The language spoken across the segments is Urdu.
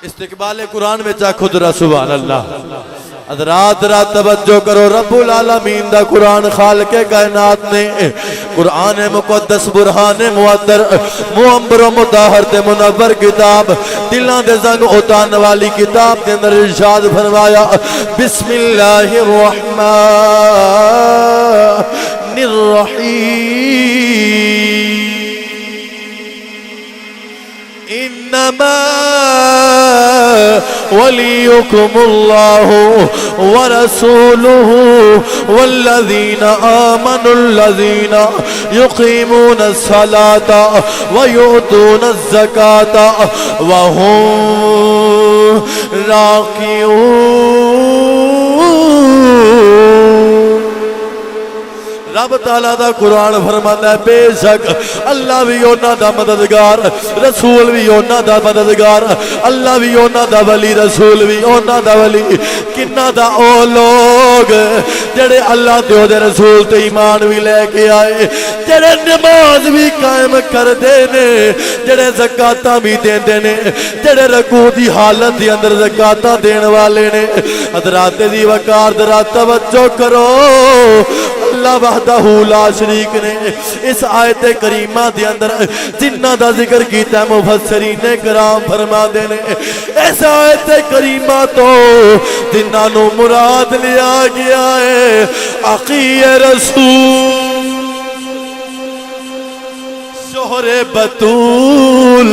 استقبال قرآن میں چاکھو درہ سبحان اللہ. حضرات رات توجہ کرو. رب العالمین دا قرآن خالق کائنات نے قرآن مقدس برہان معطر معمبر و مطہر تے منور کتاب دلان دے زنگ اتان والی کتاب دے اندر ارشاد فرمایا بسم اللہ الرحمن الرحیم انما وليكم الله ورسوله والذين آمنوا الذين يقيمون الصلاة ويؤتون الزكاة وهم راكعون. رب تعالیٰ دا قرآن فرماتا ہے بے شک اللہ بھی اونا دا مددگار رسول بھی اونا دا مددگار اللہ بھی اونا دا ولی رسول بھی اونا دا ولی کنہ دا او لوگ جڑے اللہ دے رسول تے ایمان بھی لے کے آئے جڑے نماز بھی قائم کر دینے جڑے زکاتاں بھی دین دینے جڑے رکوع دی حالت دی اندر زکاتاں دین والے نے. حضرات دی وقار درات توجہ کرو. اللہ وحدہ لا شریک نے اس آیت کریمہ دے اندر جنہ دا ذکر کیتا ہے مفسرین کرام فرما دینے اس آیت کریمہ تو جنہ نو مراد لیا گیا ہے عقی رسول شوہر بطول.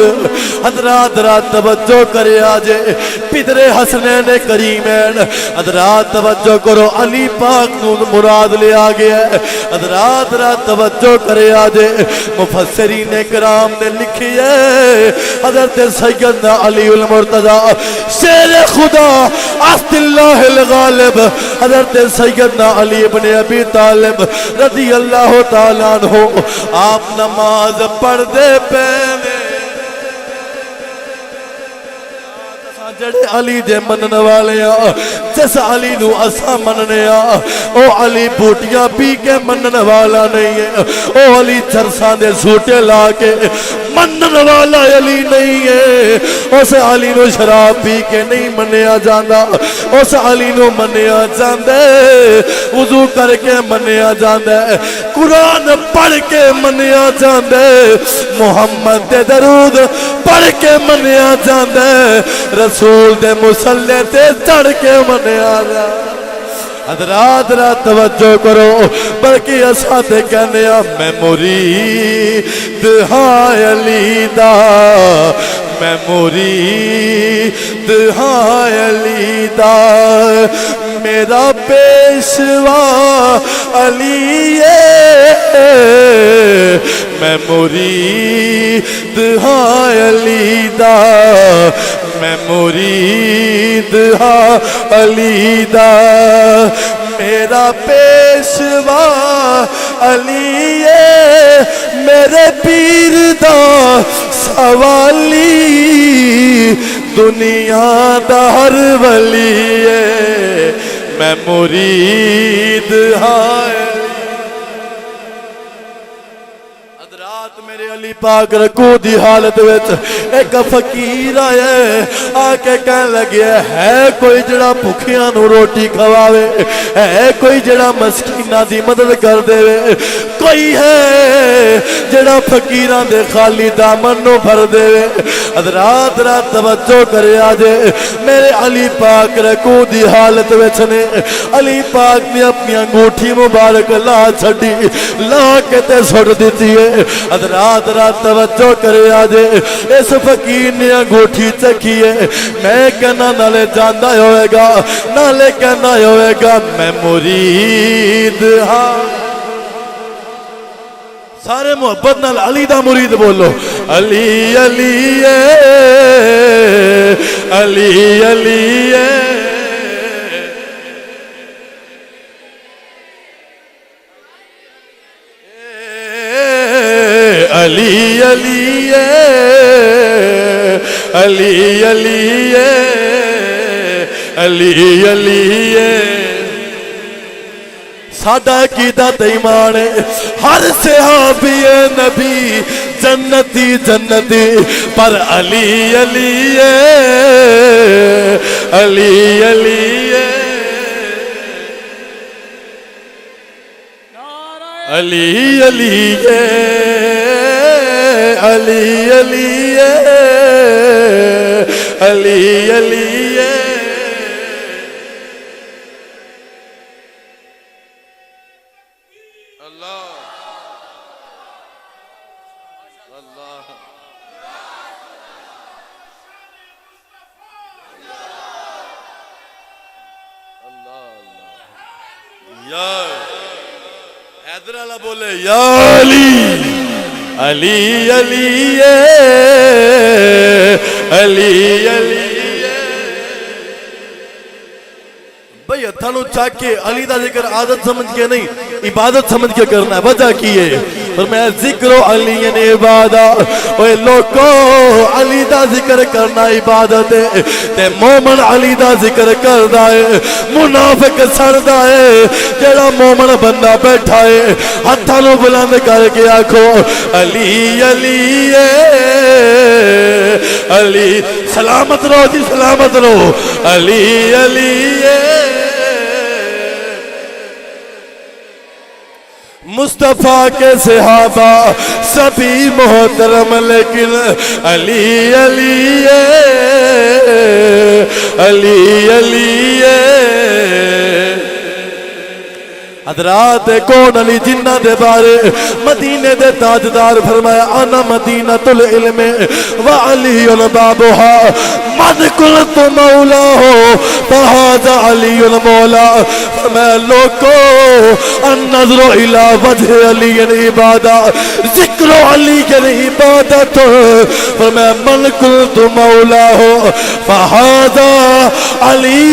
حضرات رات توجہ کرے آجے پدر حسنین کریمین. حضرات توجہ کرو علی پاک نو مراد لیا گیا ہے. حضرات رات توجہ کرے آجے مفسرین کرام نے لکھی ہے حضرت سیدنا علی المرتضی شیر خدا اسد اللہ الغالب حضرت سیدنا علی ابن ابی طالب رضی اللہ تعالیٰ عنہ آپ نماز پڑھ دے پہنے جڑے علی دے منن والے جس علی نو اسا مننے او علی بوٹیاں پی کے منن والا نہیں ہے او علی چرساں دے سوٹے لا کے منن والا علی نہیں ہے. اس علی نو شراب پی کے نہیں منیا جاندا اس علی نو منیا جاندا وضو کر کے منیا جاندا قرآن پڑھ کے منیا جاندا محمد دے درود پڑھ کے منیا جاندا رسول دے مصلی تے چڑھ کے منیا جاندا. حضرات رات توجہ کرو بلکہ اساں تے کہنے میں مرید ہاں علی دا میں مرید ہاں علی دا میرا پیشوا علی ہے میں مرید ہاں علی دا میں مرید ہاں علی دا میرا پیشوا علی ہے میرے پیر دا سوالی دنیا دا ہر ولی ہے میں مرید ہاں. میرے علی پاک رکوع دی حالت وچ ایک فقیر آیا آ کے کہنے لگے ہے کوئی جڑا بھکھیاں نو روٹی کھواوے ہے کوئی جڑا مسکیناں دی مدد کر دے کوئی ہے جڑا فقیراں دے خالی دامن نو بھر دے. حضرات رات توجہ کرے آجے میرے علی پاک رکوع دی حالت وچ نے علی پاک نے اپنی انگوٹھی مبارک لا چھڈی لا کے تے سٹ دتی ہے. حضرات رات توجہ کرے آجے اس فقیر نے انگوٹھی چکی ہے میں کہنا نالے جاندہ ہوئے گا نالے کہنا ہوئے گا میں مرید ہاں. سارے محبت نال علی دا مرید بولو علی علی علی علی علی علی علی علی علی ساڈا عقیدہ تے ایمان ہے ہر صحابی نبی جنتی جنتی پر علی علی علی علی علی علی علی علی علی علی اللہ اللہ یا حیدر اللہ بولے یا علی علی علی علی علی بھئی ہتھانو چاک کے علی دا ذکر عادت سمجھ کے نہیں عبادت سمجھ کے کرنا ہے وجہ کی ہے فرمایا ذکر علی یعنی عبادت اوے لوگو علی دا ذکر کرنا عبادت ہے تے مومن علی دا ذکر کردا ہے منافق سڑدا ہے جڑا مومن بندہ بیٹھا ہے ہتھاں نوں بلند کر کے آکھو علی علی علی سلامت رہو جی سلامت رہو علی علی مصطفیٰ کے صحابہ سبھی محترم لیکن علی علی علی علی حضرات کون علی جنہ دے بارے مدینے دے تاجدار فرمایا انا مدینۃ العلم وعلی بابها من قلت مولا ہو فہذا علی مولا فرمایا لوگو النظر الى وجہ علی عبادت ذکر علی عبادت فرمایا من قلت مولا ہو فہذا علی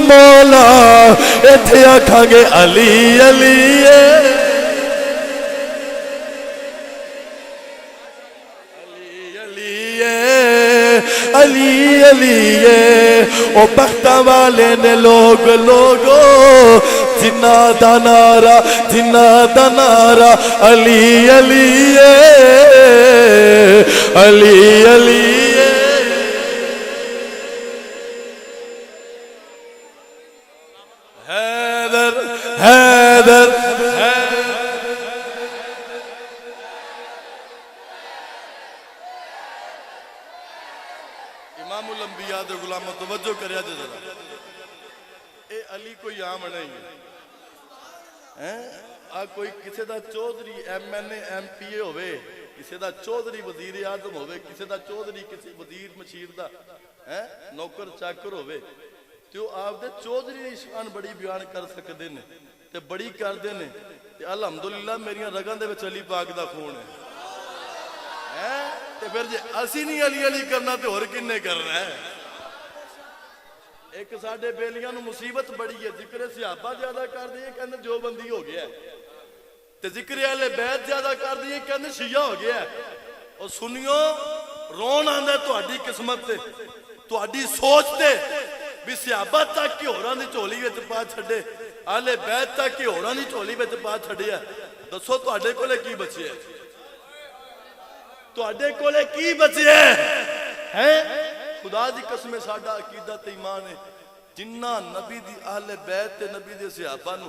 مولا ایتھے آکھاں گے علی علی علی علی او بختہ والے نے لوگو جنہ دا نعرہ علی علی علی علی حیدر امام الانبیاء دے غلاموں توجہ کریا جے ذرا اے علی کوئی عام نہیں ہے آ کوئی کسے دا Chaudhry M N A M P A ہوئے کسے دا چودھری وزیر اعظم ہوئے کسے دا چودھری کسی وزیر مشیر دا نوکر چاکر ہوئے تو آپ دے چودھری شان بڑی بیان کر سکتے نے تے بڑی کر دے نے تے الحمدللہ میریاں رگاں دے وچ علی پاک دا خون ہے تے پھر جے اسی نہیں علی علی کرنا تے ہور کنے کرنا ہے ایک ساڈے بیلیاں نو مصیبت بڑی ہے ذکر صحابہ زیادہ کر دیے کہندے جو بندی ہو گیا ہے تے ذکر اہل بیت زیادہ کر دیے کہندے شیعہ ہو گیا ہے اور سنیو رون آندا تہاڈی قسمت تے تہاڈی سوچ تے بھی صحابہ تک کی ہوراں دی جھولی وچ پا چھڈے اہل بیت تک کی ہوراں دی جھولی وچ پا چھڈیا دسو تہاڈے کولے کی بچیا ہے تہاڈے کولے کی بچیا ہے خدا دی قسم ساڈا عقیدہ تے ایمان ہے جنہ نبی دی اہل بیت تے نبی دے صحابہ نو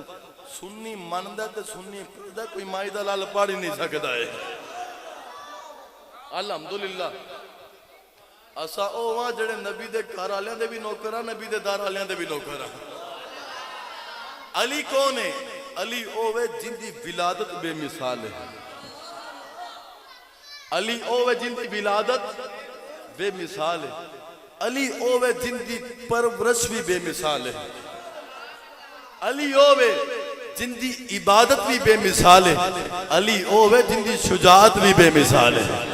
سنی مندا تے سنی پڑھدا کوئی مائی دا لال پڑھ ہی نہیں سکدا ہے الحمدللہ اسا اوواں جڑے نبی دے گھر والیاں دے بھی نوکر ہاں نبی دے دار والیاں دے بھی نوکر ہاں علی کون ہے علی اوے جن دی ولادت بے مثال ہے علی اوے جن دی ولادت بے مثال ہے علی اوے جن دی پرورش بھی بے مثال ہے علی اوے جن دی عبادت بھی بے مثال ہے علی اوے جن دی شجاعت بھی بے مثال ہے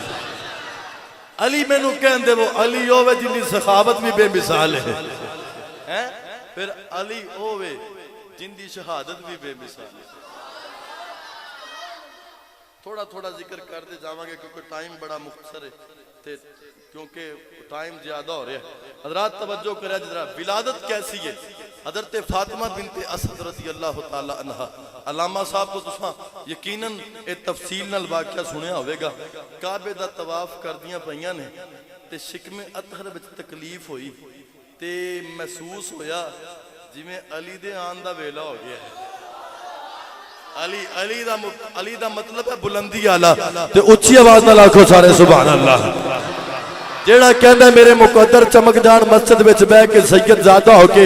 علی میں نو کہن دے وہ علی اوے جن دی سخاوت بھی بے مثال ہے پھر علی اوے جن دی شہادت بھی بے مثال ہے تھوڑا تھوڑا ذکر کرتے جاواں گے کیونکہ ٹائم بڑا مختصر ہے کیونکہ ٹائم زیادہ ہو رہا ہے حضرات توجہ کریں جذرا ولادت کیسی ہے حضرت فاطمہ بنت اسد رضی اللہ تعالی عنہ علامہ صاحب کو تساں یقیناً ایک تفصیل نال واقعہ سنیا ہوئے گا کعبے دا طواف کر دیاں پئیاں نے تے شکم اطہر وچ تکلیف ہوئی تے محسوس ہویا جویں علی دے آن دا ویلا ہو گیا ہے. علی دا مطلب ہے بلندی آلہ. تے اچھی آواز نال آکھو سارے سبحان اللہ. جیڑا کہندا میرے مقدر چمک جان مسجد وچ بیٹھ کے سید زادہ ہو کے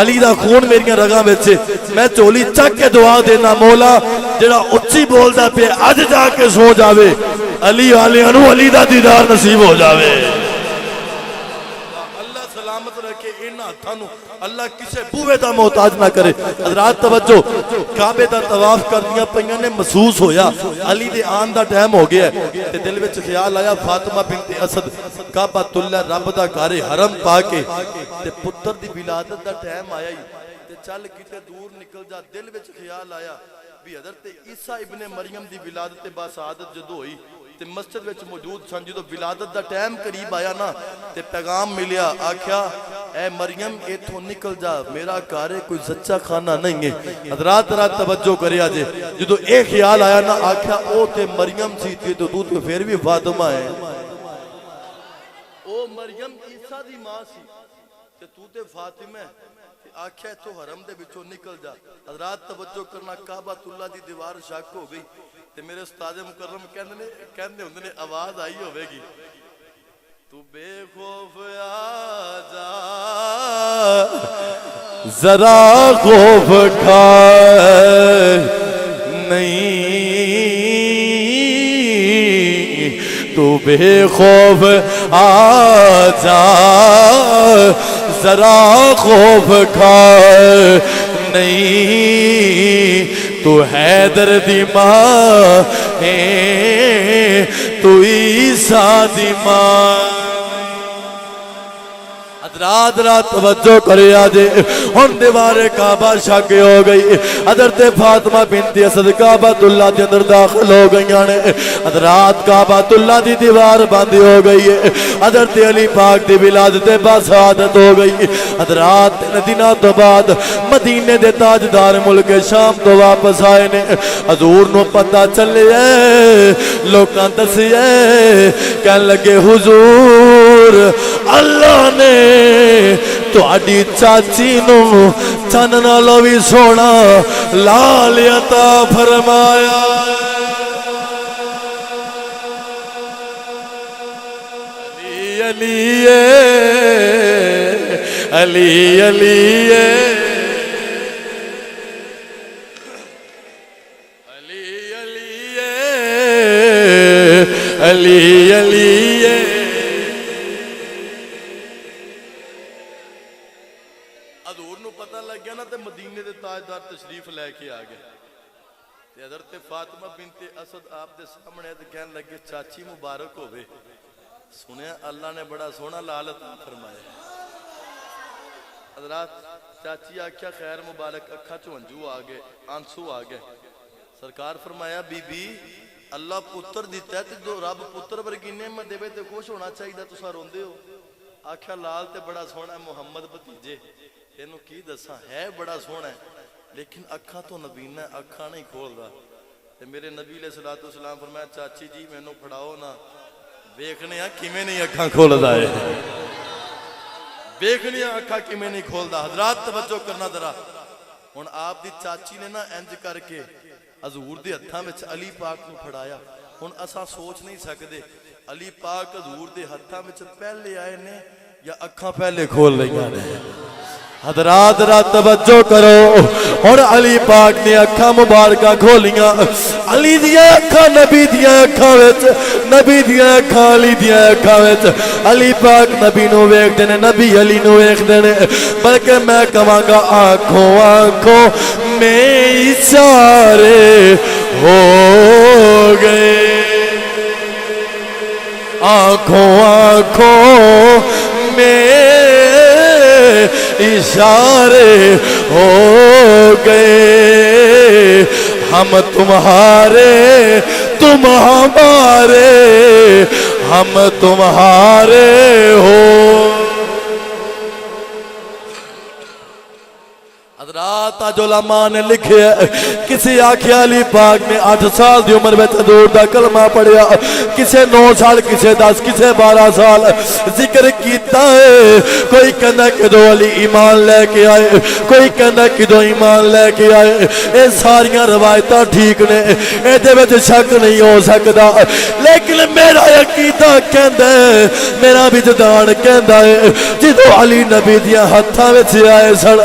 علی دا خون میریاں رگاں وچ میں چولی چک کے دعا دینا مولا جیڑا اچھی بولدا پے اج جا کے سو جاوے علی والیاں نو علی دا دیدار نصیب ہو جاوے. اللہ سلامت رکھے انہاں ہتھاں نو اللہ کسے بوئے دا محتاج نہ کرے. حضرات توجہ کعبے دا طواف کردیاں پیاں نے محسوس ہویا علی دے آن دا ٹائم ہو گیا تے دل وچ خیال آیا فاطمہ بنت اسد کعبۃ اللہ رب دا گھر حرم پا کے تے پتر دی ولادت دا ٹائم آیا ہی تے چل کتے دور نکل جا. دل وچ خیال آیا بھی حضرت عیسیٰ ابن مریم دی ولادت با سعادت جدو ہوئی تے مسجد وچ موجود سن جدو ولادت دا ٹائم قریب آیا نا تے پیغام ملیا آکھیا اے مریم ایتھوں نکل جا میرا گھر کوئی زچہ کھانا نہیں ہے. حضرات رات توجہ کریا جے جدو اے خیال آیا نا آکھیا او تے مریم سی تے تو پھر بھی فاطمہ ہے. او مریم عیسیٰ دی ماں سی تے تو تے فاطمہ ہے. آکھیا تو حرم دے بچوں نکل جا. حضرات توجہ کرنا کعبۃ اللہ دی دیوار شک ہو گئی تے میرے استاد مکرم کہندے ہوندے نے آواز آئی ہوے گی تو بے خوف آ جا ذرا خوف کھائے نہیں تو بے خوف آ جا ذرا خوف کھائے نہیں تو حیدر دی ماں ہے تو عیسیٰ دی ماں. رات رات توجہ کرے آجے ہن دیوار کعبہ شک ہو گئی. حضرت فاطمہ بنت اسد کعبۃ اللہ کے اندر داخل ہو گئیاں نے. حضرات کعبۃ اللہ دی دیوار بند ہو گئی ہے. حضرت علی پاک دی ولادت با سعادت ہو گئی. حضرات دنوں تو بعد مدینے دے تاجدار ملک شام تو واپس آئے نے. حضور نو پتہ چلے لوکاں دسے کہن لگے حضور اللہ نے تو آڈی چاچی نو چن نالو بھی سونا لال عطا فرمایا. علی علی علی علی علی حضور نو پتہ لگ گیا نا تے مدینے دے تاجدار تشریف لے کے آ گئے تے حضرت فاطمہ بنت اسد آپ دے سامنے تے کہن لگے چاچی مبارک ہوئے. سنیا اللہ نے بڑا سونا لال عطا فرمایا. حضرات چاچی آکھیا خیر مبارک اکھا چوں ہنجو آ گئے آنسو آ گئے. سرکار فرمایا بی بی اللہ پتر دیتا ہے تو رب پتر ورگی نعمت دے تے خوش ہونا چاہیے تساں روندے ہو. آکھیا لال تے بڑا سونا ہے محمد بھتیجے اینو کی دساں ہے بڑا سونا ہے لیکن اکھاں تو نبینا ہے اکھاں نہیں کھولدا. تے میرے نبی علیہ الصلوۃ والسلام فرمایا چاچی جی مینوں پھڑاؤ نا ویکھنے کیویں نہیں اکھاں کھولدا ہے ویکھنے اکھاں کیویں نہیں کھولدا. حضرات توجہ کرنا ذرا ہن آپ دی چاچی نے نا انج کر کے حضور دے ہتھاں وچ علی پاک نو پھڑایا. ہن اساں سوچ نہیں سکدے علی پاک حضور دے ہتھاں وچ پہلے آئے نے یا اکھاں پہلے کھول لئیاں نے. حضرات رات توجہ کرو اور علی پاک نے اکھاں مبارکہ کھولیاں. علی دیا اکھاں نبی دیا اکھاں وچ نبی دیا اکھاں علی دیا اکھاں وچ. علی پاک نبی نو ویکھ دے نے نبی علی نو ویکھ دے نے بلکہ میں کہاں گا آنکھوں آنکھوں میں اشارے ہو گئے. آنکھوں آنکھوں میں اشارے ہو گئے. ہم تمہارے تم ہمارے ہم تمہارے ہو. حضرات اج علماء نے لکھیا کسی آکھیا علی پاک نے 8 سال دی عمر وچ حضور دا کلمہ پڑھیا، کسے 9 سال، کسے 10، کسے 12 سال ذکر کیتا ہے۔ کوئی کہندا کہ دو علی ایمان لے کے آئے، کوئی کہندا کہ دو ایمان لے کے آئے۔ اے ساریاں روایتاں ٹھیک نے، اے دے وچ شک نہیں ہو سکدا، لیکن میرا عقیدہ کہندا ہے، میرا وجدان کہندا ہے جدوں علی نبی دیاں ہتھاں وچ آئے سن،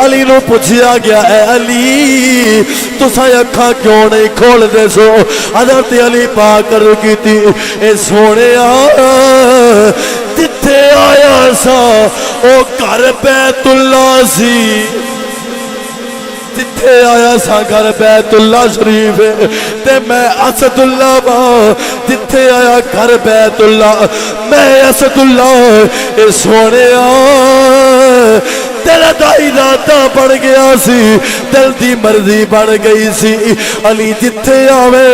علی نو پوچھیا گیا اے علی تساں اکھاں کیوں نہیں کھول دے سو؟ حضرت علی پاک عرض کیتی اے سونیا جتھے آیا سا او گھر بیت اللہ سی، جتھے آیا سا گھر بیت اللہ شریف تے میں اسد اللہ با، جتھے آیا گھر بیت اللہ میں اسد اللہ۔ اے سونیا تیرا دا ارادہ بڑھ گیا سی، دل دی مرضی بڑھ گئی سی، علی جتھے آوے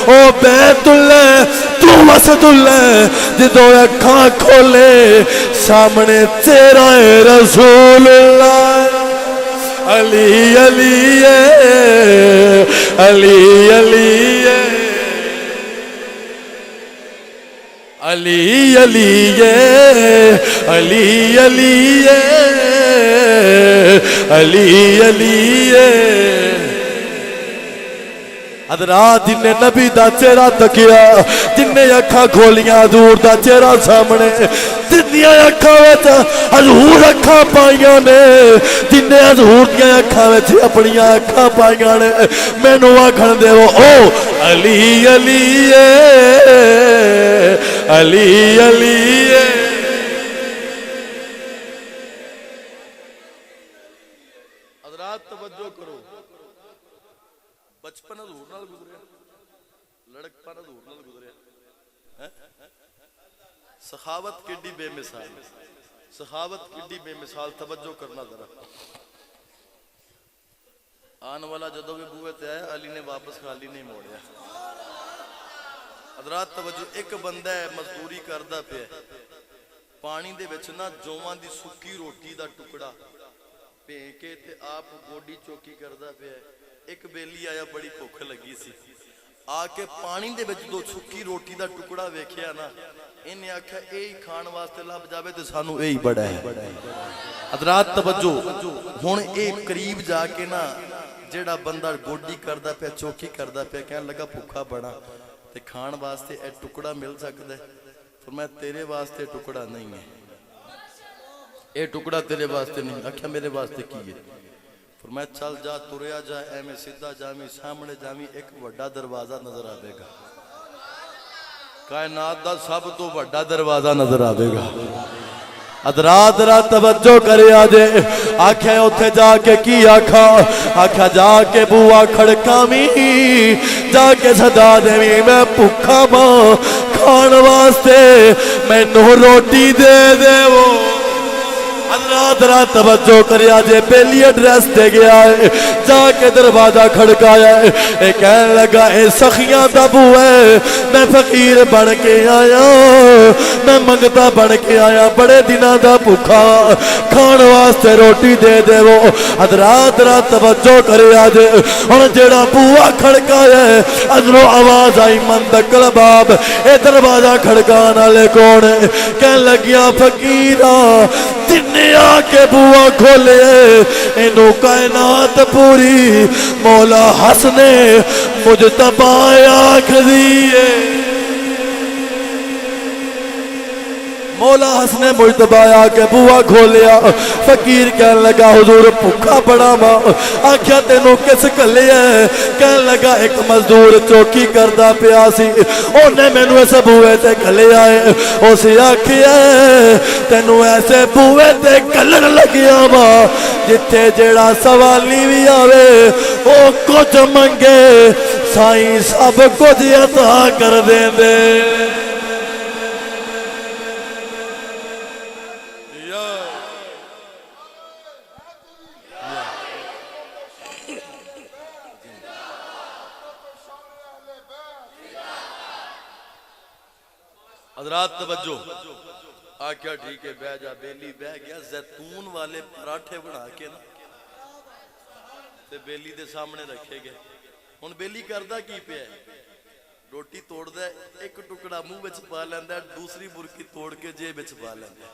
او بیت اللہ تو اسد اللہ، جدوں اکھاں کھولے سامنے تیرا رسول اللہ۔ علی علی علی علی علی علی علی علی علی حضرات جن نے نبی دا چہرہ تکیا، جن نے اکھاں کھولیاں حضور دا چہرہ سامنے، جنیاں اکھاں وچ حضور اکھاں پائیاں نے، جن نے حضور دیاں اکھاں وچ اپنیاں اکھاں پائیاں نے، مینوں آکھن دے او علی علی علی علی۔ حضرات توجہ کرو، بچپن حضور نال گزریا، لڑکپن حضور نال گزریا، سخاوت کیڈی بے مثال، سخاوت کیڈی بے مثال، توجہ کرنا ذرا۔ آن والا جدوں بھی بوئے تے آیا علی نے واپس خالی نہیں موڑیا۔ حضرات توجہ، ایک بندہ ہے مزدوری کردا پیا، پانی دے وچ نا جوواں دی سکی روٹی دا ٹکڑا بھیں کے تے آپ گوڈی چوکی کردا پیا۔ ایک بیلی آیا بڑی بھوک لگی سی، آ کے پانی دے وچ دو سکی روٹی دا ٹکڑا ویکھیا نا، انہیں آکھیا اے ہی کھان واسطے لب جاوے تے سانو اے ہی بڑا ہے۔ حضرات توجہ، ہن اے قریب جا کے نا جیڑا بندہ گوڈی کردا پیا، چوکی کردا پیا، کہن لگا بھوکا بڑا تے کھان واسطے اے ٹکڑا مل سکدا ہے؟ فرمایا تیرے واسطے ٹکڑا نہیں ہے، اے ٹکڑا تیرے واسطے نہیں۔ آکھیا میرے واسطے کی ہے؟ فرمایا چل جا تریا جا، ایویں سیدھا جاویں، سامنے جاویں، ایک وڈا دروازہ نظر آوے گا، کائنات دا سب تو وڈا دروازہ نظر آوے گا۔ حضرات رات توجہ کرے آجے، آکھیں اوتھے جا کے کی آکھا؟ آکھا جا کے بوا کھڑکاویں، جا کے صدا دیویں میں بھوکا ماں، کھان واسطے مینوں روٹی دے دے وہ۔ حضرات رات توجہ کرے آجے، بیلی ایڈریس دے گیا ہے، جا کے دروازہ کھڑکایا ہے، اے کہنے لگا اے سخیاں دا بوا ہے، میں فقیر بن کے آیا، میں منگتا بن کے آیا، بڑے دنوں دا بھوکا، کھان واسطے روٹی دے دے وہ۔ حضرات رات توجہ کرے آجے، اور جیڑا بوا کھڑکایا ہے، ادھروں آواز آئی من دکل باب، اے دروازہ کھڑکان والے کون ہے؟ کہنے لگیا فقیرہ جن نے آ کے بوا کھولے، انہوں کائنات پوری مولا حسن مجتبی آکھ دیئے، مولا حسن مجتبی آ کے بوا کھولیا۔ فقیر کہنے لگا حضور بھوکا بڑا ماں، آکھیا تینوں کس کلے ہے؟ کہنے لگا ایک مزدور چوکی کردا پیا سی، اونے مینوں اس بوئے تے کلے آئے، اسی آکھیا تینوں ایسے بوئے تے کلن لگیا ماں جتھے جیڑا سوالی بھی آوے او کچھ منگے سائیں سب کچھ عطا کر دیں دے۔ حضرات توجہ، آکھیا ٹھیک ہے بہ جا، بیلی بہ گیا، زیتون والے پراٹھے بنا کے نا تے بیلی دے سامنے رکھے گئے. ہن بیلی کردا کی پیا ہے, روٹی توڑدا ہے, ایک ٹکڑا منہ وچ پا لیندا ہے, دوسری برکی توڑ کے جیب وچ پا لیندا ہے.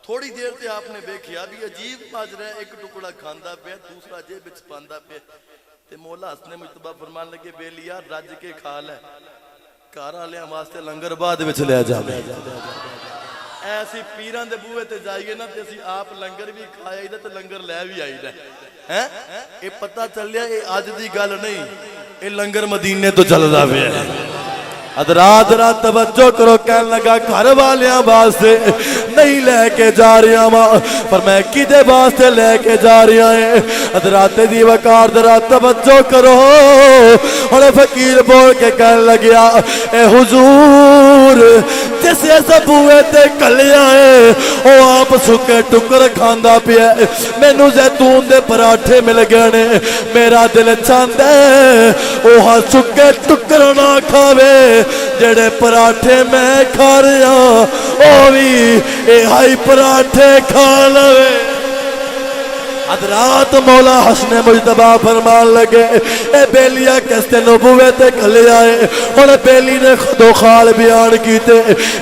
تھوڑی دیر تے آپ نے دیکھیا بھی عجیب ماجرا ہے, ایک ٹکڑا کھاندا پیا, دوسرا جیب وچ پاندا پیا. تے مولا حسن مجتبی فرمان لگے بیلیا رج کے کھا لے, گھر والیاں واسطے لنگر بعد وچ لے جا. ایسی پیراں دے بوئے تے جائیے نا تے اسی آپ لنگر بھی کھایا تے لنگر لے بھی آئی دا. اے پتہ چلیا اے اج دی گل نہیں, اے لنگر مدینے تو چلدا پیا ہے. حضرات ذرا توجہ کرو, کہنے لگا گھر والیاں واسطے نہیں لے کے جا رہا ماں, پر میں کدے واسطے لے کے جا رہا ہے. حضرات دی وقار ذرا توجہ کرو. اور فقیر بول کے کہنے لگیا اے حضور جسے سبوئے تے کلیا ہے او آپ سکے ٹکر کھاندا پیا, مینوں زیتون دے پراٹھے مل گئے نے, میرا دل چاہندا ہے او ہاں سکے ٹکر نہ کھاوے, جڑے پراٹھے میں کھا رہا او بھی اے ہائی پراٹھے کھا لوے. حضرات مولا حسن مجتبی فرمان لگے اے بیلیا کس نبوے تے کھلے آئے. اور بیلی نے خود و خال بیان کیتے,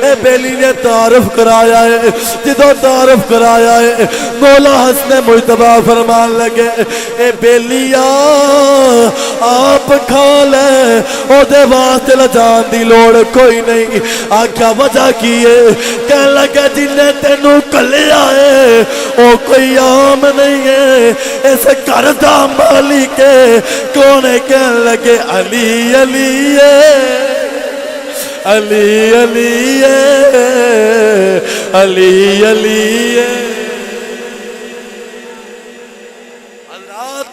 اے بیلی نے تعارف کرایا ہے. جدو تعارف کرایا ہے مولا حسن مجتبی فرمان لگے اے بیلیا آپ کھا لے, او دے واسطے لجان دی لوڑ کوئی نہیں. آکھا وجہ کیے, کہنے لگا جنہیں تینوں کھلے آئے او کوئی عام نہیں ہے, اس گھر دا مالک کون ہے. کہنے لگے علی علی علی علی علی علی.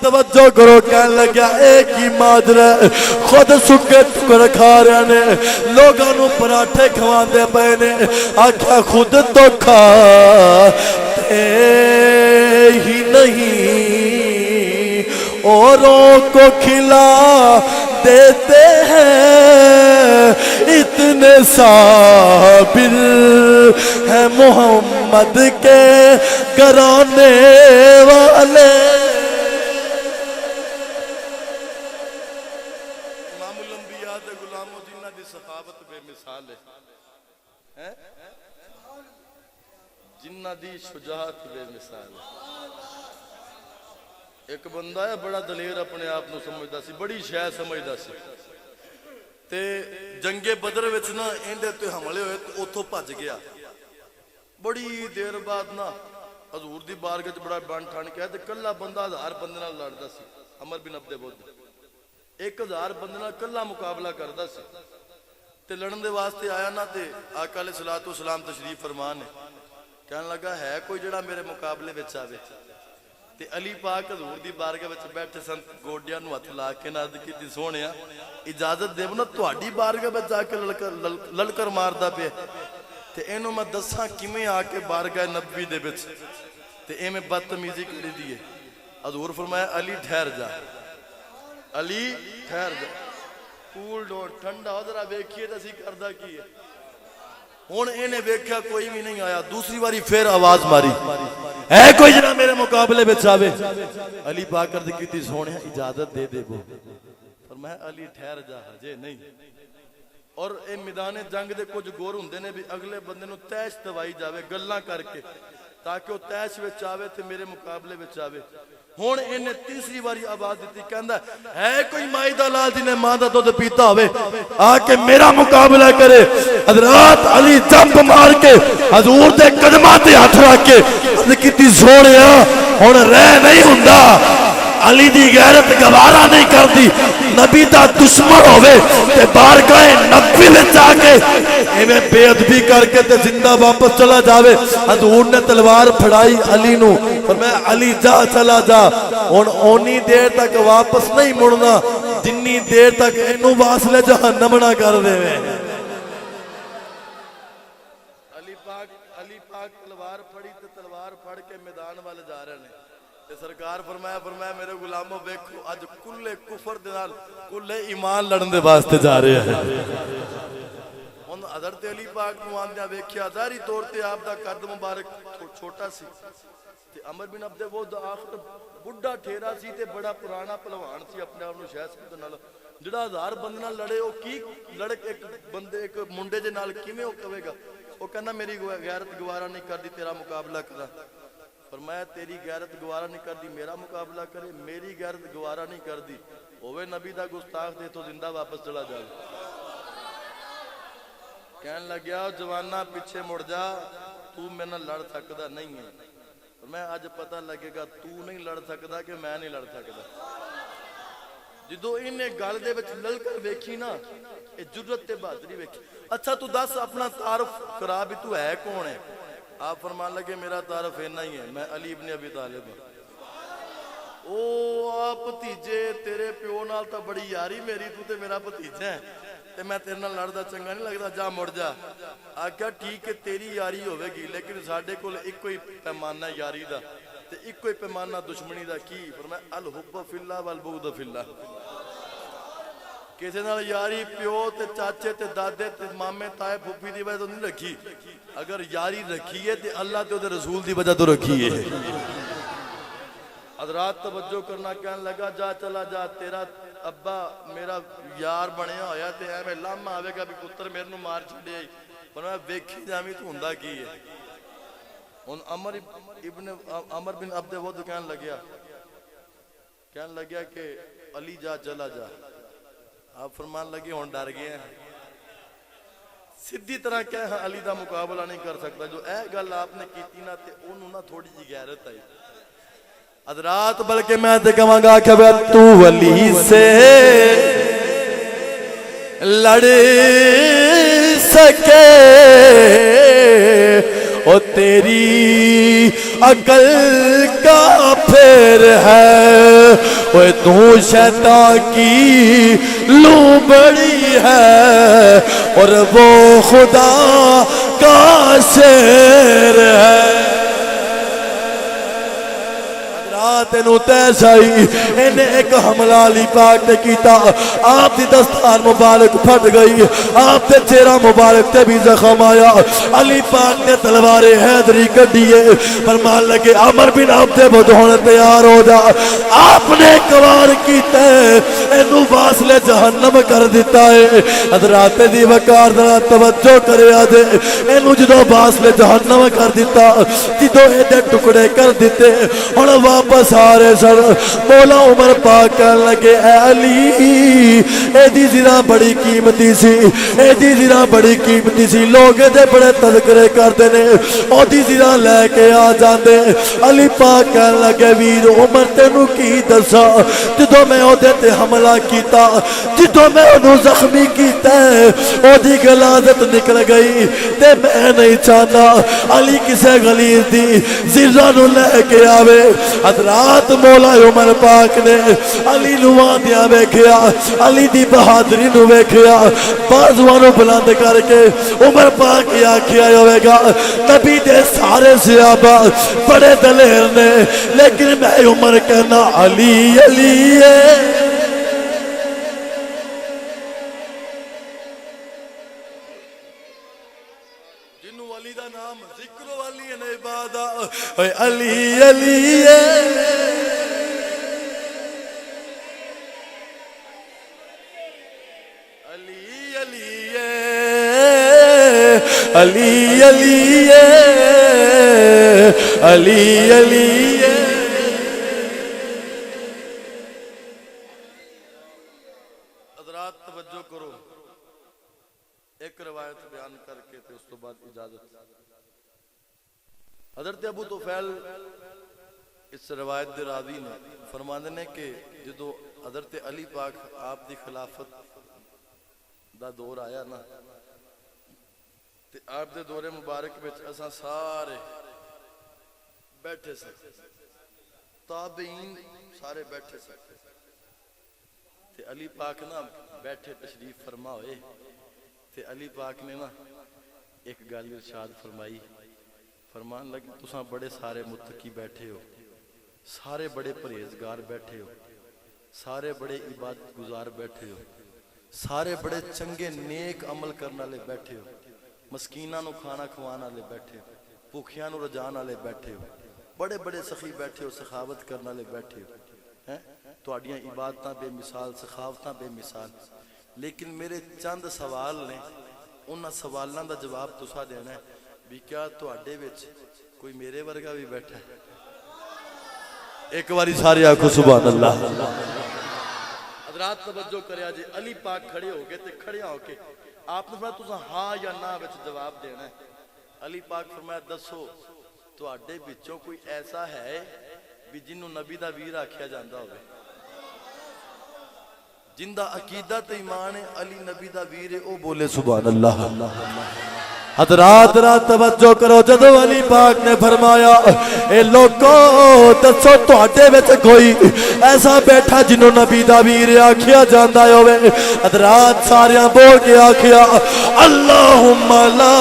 توجہ کرو, کہنے لگا ایک ہی ماجرا, خود سکے ٹکر کھا رہے نے, لوگاں نو پراٹھے کھواندے پئے نے. آکھا خود تو کھا ہی نہیں اوروں کو کھلا دیتے ہیں, اتنے صابر ہیں محمد کے گھرانے والے. امام الانبیاء دے غلاموں جنہ دی سخاوت بے مثال ہے, جنہ دی شجاعت بے مثال ہے. ایک بندہ ہے بڑا دلیر, اپنے آپ نو سمجھدا سی, بڑی شے سمجھدا سی. تے جنگ بدر وچ نا ایندے تے حملے ہوئے تے اوتھوں بھج گیا. بڑی دیر بعد نا حضور دی بارگاہ وچ بڑا بن ٹھن کے تے کلا بندہ 1000 بندے نال لڑدا سی. عمر بن عبد بود 1000 بندے نال کلا مقابلہ کردا سی. تے لڑن دے واسطے آیا نا تے آقا علیہ الصلوۃ والسلام تشریف فرمان ہے. کہنے لگا ہے کوئی جڑا میرے مقابلے وچ آوے. تے علی پاک حضور دی بارگاہ وچ بیٹھے سن, گوڈیاں نو ہتھ لا کے عرض کیتی سونیا اجازت دیو نا تہاڈی بارگاہ وچ جا کے للکر ماردا پیا, تے اینو میں دساں کیویں آ کے بارگاہ نبوی دے وچ تے ایویں بدتمیزی کری دی ہے. حضور فرمایا علی ٹھہر جا, علی ٹھہر جا, کول ڈون ٹھنڈا ہو ذرا ویکھیے تے اسی کردا کی ہے. ہن اینے ویکھیا کوئی بھی نہیں آیا, دوسری باری پھر آواز ماری ہے کوئی جڑا میرے مقابلے وچ آوے. علی پاک عرض کیتی سونیا اجازت دے دے وہ. فرمایا علی ٹھہر جا ہجے نہیں. اور اے میدان جنگ دے کچھ گور ہوندے نے بھی اگلے بندے نو تیش دوائی جاوے گلاں کر کے, تاکہ وہ تیش وچ آوے تے میرے مقابلے وچ آوے. ہن انہیں تیسری باری آواز دیتی, کہندا ہے کوئی مائی دا لال جی نے ماں دا دودھ پیتا ہوئے آ کے میرا مقابلہ کرے. حضرات علی جمپ مار کے حضور دے قدماں تے ہاتھ رکھ کے عرض کیتی سونیا ہن رہ نہیں ہوندا, علی دی غیرت گوارا نہیں کرتی, نبی دا دشمن ہوئے تے بارگاہ نبی وچ آ کے ایویں بے ادبی کر کے تے زندہ واپس چلا جاوے. حضور نے تلوار پھڑائی علی نو, فرمایا علی جا چلا جا, ہن اونی دیر تک واپس نہیں مڑنا جنی دیر تک اینو واصلے جہنم نہ کر دے. علی پاک تلوار پھڑی تے تلوار پھڑ کے میدان والے جا رہے ہیں. سرکار فرمایا میرے غلاموں ویکھو اج کلے کفر دے نال کلے ایمان لڑن دے واسطے جا رہے ہیں. ہن حضرت علی پاک نو آندیا ویکھیا ظاہری طور تے آپ دا قد مبارک چھوٹا سی تے عمر بن عبد الود آخر بڑھا ٹھیرا سی تے بڑا پرانا پہلوان سی اپنے آپ نوں شاہ صاحب دے نال جڑا 1000 بندے نال لڑے او کی لڑک ایک بندے ایک منڈے دے نال کیویں او کہے گا او کہنا میری غیرت گوارا نہیں کردی تیرا مقابلہ کرا فرمایا تیری غیرت گوارا نہیں کردی میرا مقابلہ کرے میری غیرت گوارا نہیں کردی ہوے نبی دا گستاخ دے تو زندہ واپس چلا جائے کہن لگیا جوانا پیچھے مڑ جا تو میرے نال لڑ سکدا نہیں ہے میں آج پتہ لگے گا تو نہیں لڑ سکدا کہ میں نہیں لڑ سکدا جدو انہیں گل دے وچ للکر ویکھی نا اے جرت تے بہادری ویکھی اچھا تو دس اپنا تعارف کرا بھی تو ہے کون ہے آپ فرمان لگے میرا تعارف اینا ہی ہے میں علی ابن ابی طالب او آپ بھتیجے تیرے پیو نال تا بڑی یاری میری تو تے میرا بھتیجا ہے تے میں تیرے نال لڑدا چنگا نہیں لگدا جا مڑ جا آکھیا ٹھیک ہے تیری یاری ہوے گی لیکن ساڈے کول ایکو ہی پیمانہ یاری دا تے ایکو ہی پیمانہ دشمنی دا کی فرمایا الحب فی اللہ والبغض فی اللہ کسی نال یاری پیو تے چاچے تے دادے تے مامے تائے پھوپھی دی وجہ تو نہیں رکھی اگر یاری رکھی ہے تے اللہ تے دے رسول دی وجہ تو رکھی ہے حضرات توجہ کرنا کہنے لگا جا چلا جا تیرا ابا میرا یار بنیا ہویا تے ایویں لامہ آوے گا بھی پتر میرے نوں مار چھڈے پر میں ویکھی جاویں تو ہوندا کی ہے ہن عمر بن عبد الود کہنے لگیا کہ علی جا چلا جا آپ فرمان لگے ہون ڈر گئے ہیں سیدھی طرح کہ علی دا مقابلہ نہیں کر سکتا جو اے گل آپ نے کیتی نا تے انہوں نا تھوڑی جی غیرت آئی حضرات بلکہ میں تے کہاں گا کہ تو ولی سے لڑ سکے او تیری عقل کا پھر ہے اوے تو شیطان کی لو بڑی ہے اور وہ خدا کا شیر ہے تینوں تیسائی انہیں ایک حملہ علی پاک نے کیتا آپ دی دستار مبارک پھٹ گئی آپ تے چہرہ مبارک تے بھی زخم آیا علی پاک نے تلوار حیدری کڈیے فرمان لگے عمر بن عبد الود ہونے تیار ہو جا آپ نے قوار کیتا ہے اینو واصل جہنم کر دیتا ہے حضرات دی وقار ذرا توجہ کرے آجے اینو جدو واصل جہنم کر دیتا جدو ایدے ٹکڑے کر دیتے اور واپس سارے سر مولا عمر پاک کہنے لگے اے علی اے دی زرہ بڑی قیمتی سی اے دی زرہ بڑی قیمتی سی لوگ دے بڑے تذکرے کرتے نے او دی زرہ لے کے آ جاندے علی پاک کہنے لگے ویر عمر تینو کی دسا جدو میں او دے تے حملہ کیتا جدو میں انہوں زخمی کیتا ہے او دی غلاظت نکل گئی تے میں نہیں چاہنا علی کسے غلیظ دی زرہ نو لے کے آوے حضرات مولا عمر پاک نے علی نوان دیا ویکھیا علی دی بہادری نو ویکھیا بازوانو بلند کر کے عمر پاک یا کیا ہوئے گا نبی دے سارے صحابہ بڑے دلیر نے لیکن میں عمر کہنا علی علی ہے جنہوں علی دا نام ذکر والی ہے عبادہ علی علی علی علی علی علی حضرات توجہ کرو ایک روایت بیان کر کے تے اس تو بعد اجازت حضرت ابو طفیل اس روایت دے راوی نے فرماندے نے کہ جدو حضرت علی پاک آپ دی خلافت دا دور آیا نا تے آپ دے دور مبارک وچ اساں سارے بیٹھے سے تابعین سارے بیٹھے سے تے علی پاک نا بیٹھے تشریف فرما ہوئے تے علی پاک نے نا ایک گل ارشاد فرمائی فرمان لگے تساں بڑے سارے متقی بیٹھے ہو سارے بڑے پرہیزگار بیٹھے ہو سارے بڑے عبادت گزار بیٹھے ہو سارے بڑے چنگے نیک عمل کرنے والے بیٹھے ہو مسکیناں نو کھانا کھوانا لے بیٹھے ہو بھوکھیاں نو رجان والے بیٹھے ہو، بڑے بڑے سخی بیٹھے ہو، سخاوت کرنے والے بیٹھے ہو، تہاڈیاں عبادتاں بے مثال، سخاوتاں بے مثال، لیکن میرے چند سوال نے، انہاں سوالاں دا جواب تسا دینا ہے بھی کیا تہاڈے وچ کوئی میرے ورگا بھی بیٹھا ہے؟ ایک باری سارے آکھو سبحان اللہ۔ حضرات توجہ کریا جی، علی پاک کھڑے ہو گئے تے کھڑے ہو کے آپ نے فرمایا تسا ہاں یا نہ وچ جواب دینا ہے۔ علی پاک فرمایا دسو تہاڈے وچوں کوئی ایسا ہے بھی جنوں نبی دا ویر آکھیا جاندا ہوے؟ جن دا عقیدہ تے ایمان ہے علی نبی دا ویر ہے، او بولے سبحان اللہ۔ حضرات رات توجہ کرو، جدو علی پاک نے فرمایا اے لوگو دسو تہاڈے وچ کوئی ایسا بیٹھا جنوں نبی دا ویر آکھیا جاندا ہوے؟ حضرات ساریاں بول کے آکھیا اللہم لا،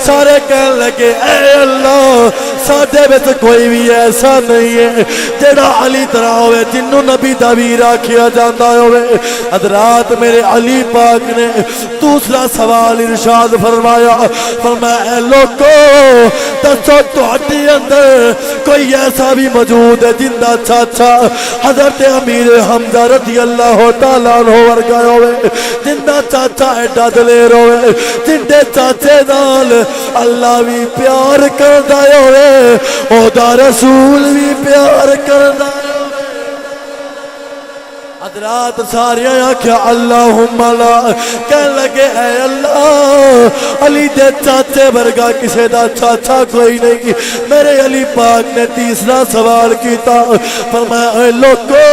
سارے کہن لگے اے اللہ ساڈے وچ کوئی بھی ایسا نہیں ہے جڑا علی طرح ہوئے جنوں نبی دا ویر آکھیا جاندا ہوے۔ حضرات میرے علی پاک نے دوسرا سوال ارشاد فرمایا اے لوگو دسو تہاڈے اندر کوئی ایسا بھی موجود ہے جن دا چاچا حضرت امیر حمزہ رضی اللہ تعالیٰ عنہ ورگا ہوئے، جن دا چاچا ایڈا دلیر ہوئے، جن دے چاچے نال اللہ بھی پیار کردا ہوئے، او دا رسول بھی پیار کردا ہوئے۔ حضرات سارے آکھیا اللہم لا، کہنے لگے اے اللہ علی دے چاچے ورگا کسے دا چاچا کوئی نہیں۔ میرے علی پاک نے تیسرا سوال کیتا، فرمایا اے لوگو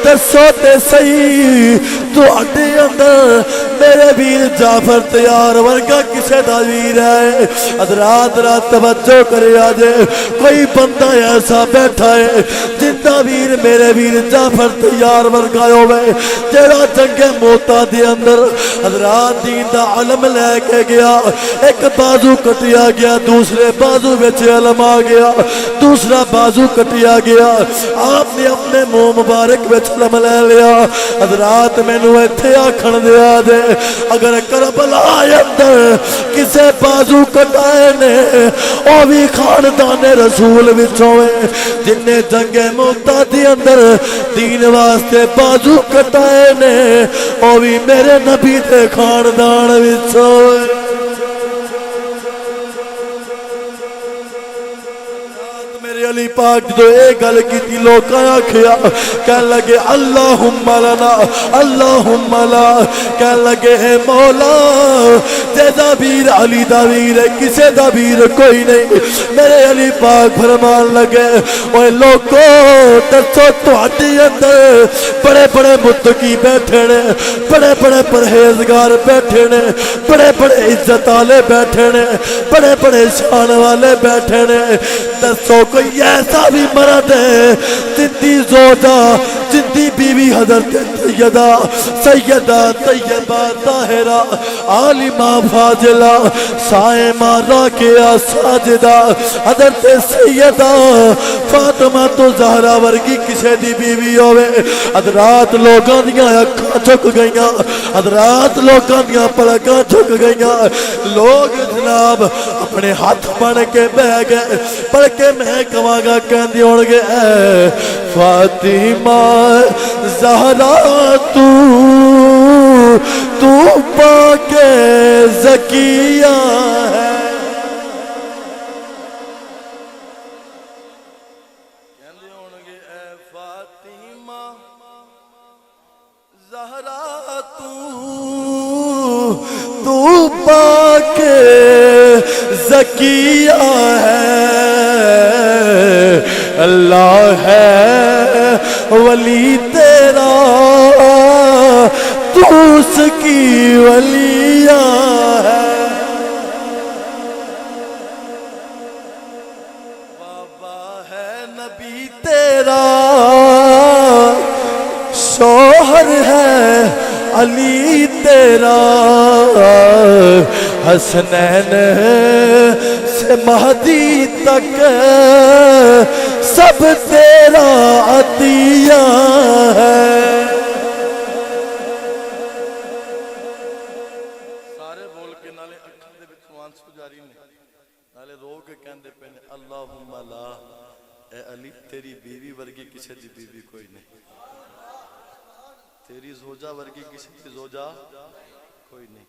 دسو تے صحیح تہاڈے اندر میرے ویر جعفر تیار ورگا کسے دا ویر ہے؟ حضرات رات توجہ کریا جے، کوئی بندہ ایسا بیٹھا ہے جن دا ویر میرے ویر جعفر تیار ورگا ہوئے، جڑا جنگ موتا دے اندر حضرات دین دا علم لے کے گیا، ایک بازو کٹیا گیا، دوسرے بازو وچ علم آ گیا، دوسرا بازو کٹیا گیا، آپ نے اپنے منہ مبارک وچ علم لے لیا۔ حضرات مینوں ایتھے آکھن دیا جے اگر کربلا اندر کسے بازو کٹائے نے او بھی خاندان رسول وچ ہوئے، جن نے جنگ موتا دے اندر دین واسطے بازو کٹائے نے او بھی میرے نبی دے خاندان وچ ہوئے۔ علی پاک جو ایک گل کی تھی لوکاں آکھیا، کہنے لگے اللہم لنا اللہم لا، کہنے لگے اے مولا تیرا ویر علی دا ویر ہے، کسے دا ویر کوئی نہیں۔ میرے علی پاک فرمان لگے اوے لوکو دسو تہاڈے اندر بڑے بڑے متقی بیٹھے نے، بڑے بڑے پرہیزگار بیٹھے نے، بڑے بڑے عزت والے بیٹھے نے، بڑے بڑے شان والے بیٹھے نے، دسو کوئی ایسا بھی مرد ہے جندی زوجہ جندی بیوی حضرت سیدہ طیبہ طاہرہ عالمہ فاضلہ صائمہ راکعہ ساجدہ حضرت سیدہ فاطمہ تو زہرا ورگی کسے دی بیوی ہوئے؟ حضرات لوگاں دیاں اکھاں جھک گئیاں، حضرات لوگاں دیاں پلکاں جھک گئیاں، لوگ جناب اپنے ہاتھ بن کے بہ گئے، بلکہ میں کہاں گا کہندے ہون گے اے فاطمہ زہرا تو پاک زکیہ ہے، کہندے ہون گے اے فاطمہ زہرا تو پاک زکیہ ہے، اللہ ہے ولی تیرا تو اس کی ولیہ ہے۔ بابا ہے نبی تیرا شوہر ہے علی تیرا، حسنین سے مہدی تک سب تیرا عطیہ ہے۔ سارے بول کے نالے اکھاں دے وچ آنسو جاری نے، نالے اللہم لا، اے علی تیری بیوی ورگی کسی دی بیوی کوئی نہیں، تیری زوجہ ورگی کسی دی زوجہ کوئی نہیں۔